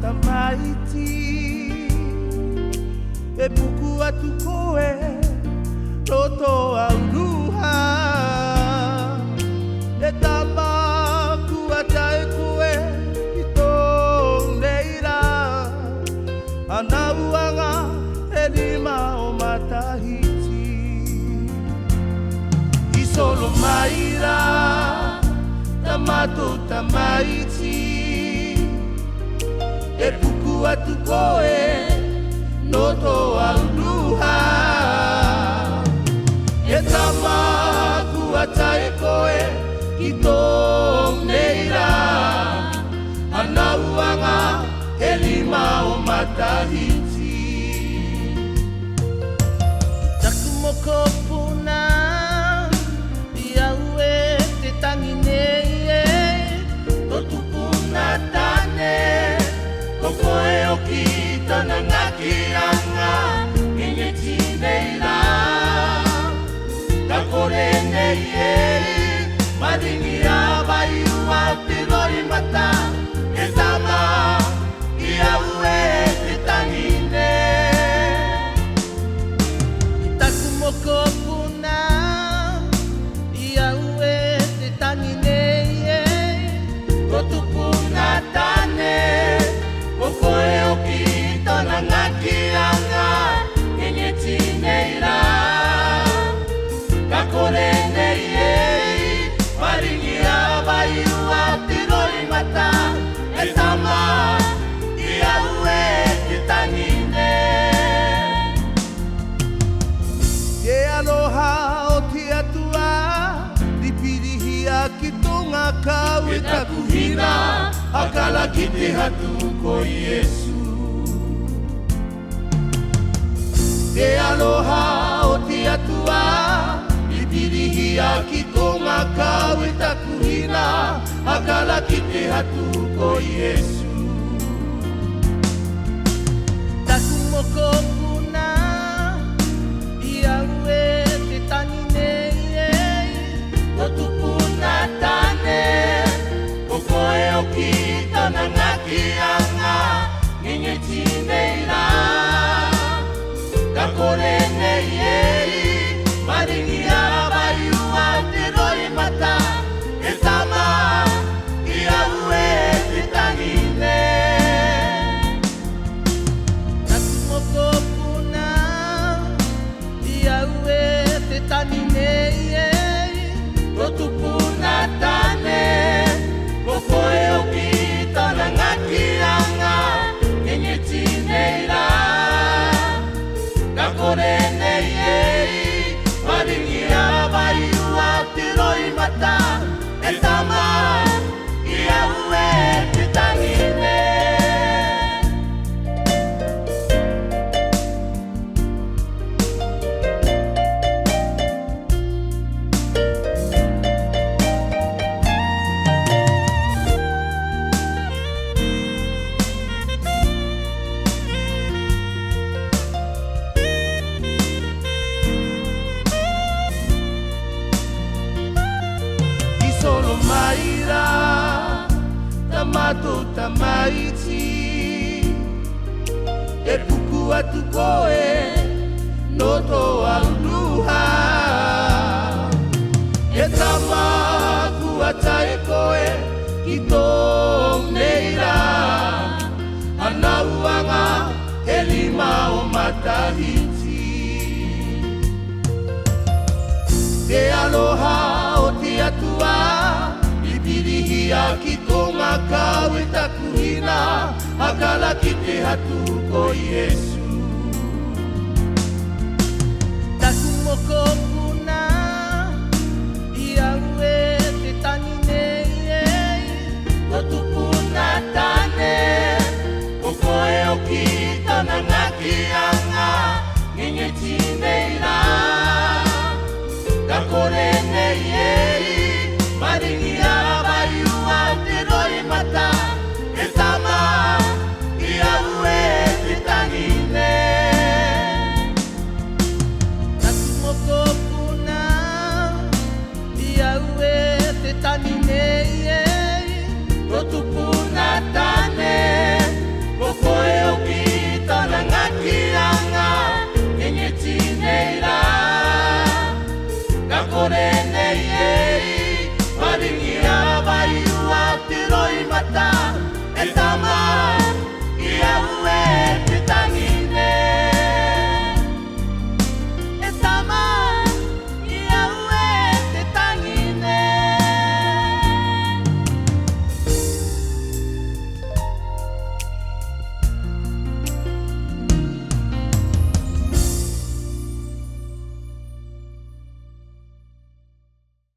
tamaiti e puku atu koe roto auruha e tamaku atai koe i tōng leira ana uanga e lima o matahiti i solo maira tamato tamaiti e puku atu koe noto auruha e tamaku atai koe ki tōng neira ana uanga e lima o matahiti taku moko puna i aue te tangi nei totu puna tane ko koe o ki tana ngaki anga inge tineira ka kore nei maringi a vai ua te roi mata e tama i aue te tangine i taku moko puna i aue te tangine ko tu puna tane ko koe o ki tana ngaki anga inge tineira ka kore nei maringi a vai ua te roi mata e tama i aue te tangine e aloha o te atua ripirihia ki tonga kau e takuhina akala ki te hatu ko Iesu e aloha o te atua ripirihia ki tonga kau e takuhina akala ki te hatu ko Iesu taku moko puna i aue te tangine totu puna tane ko koe o ki tana ngaki anga nginge tineira ka kore nei maringi a vai ua te roi mata e tama i aue te tangine taku moko puna i aue te tangine totu puna tane ko koe o ki tana ngaki anga nginge tineira ka kore nei maringi a vai ua te roi mata e tama i aue te tangine solo maira tamato tamaiti e puku atu koe noto auruha e tamaku atai koe ki tōng neira ana uanga e lima o matahiti e aloha o te atua ripirihia ki tonga kau e takuhina akala ki te hatu ko Iesu taku moko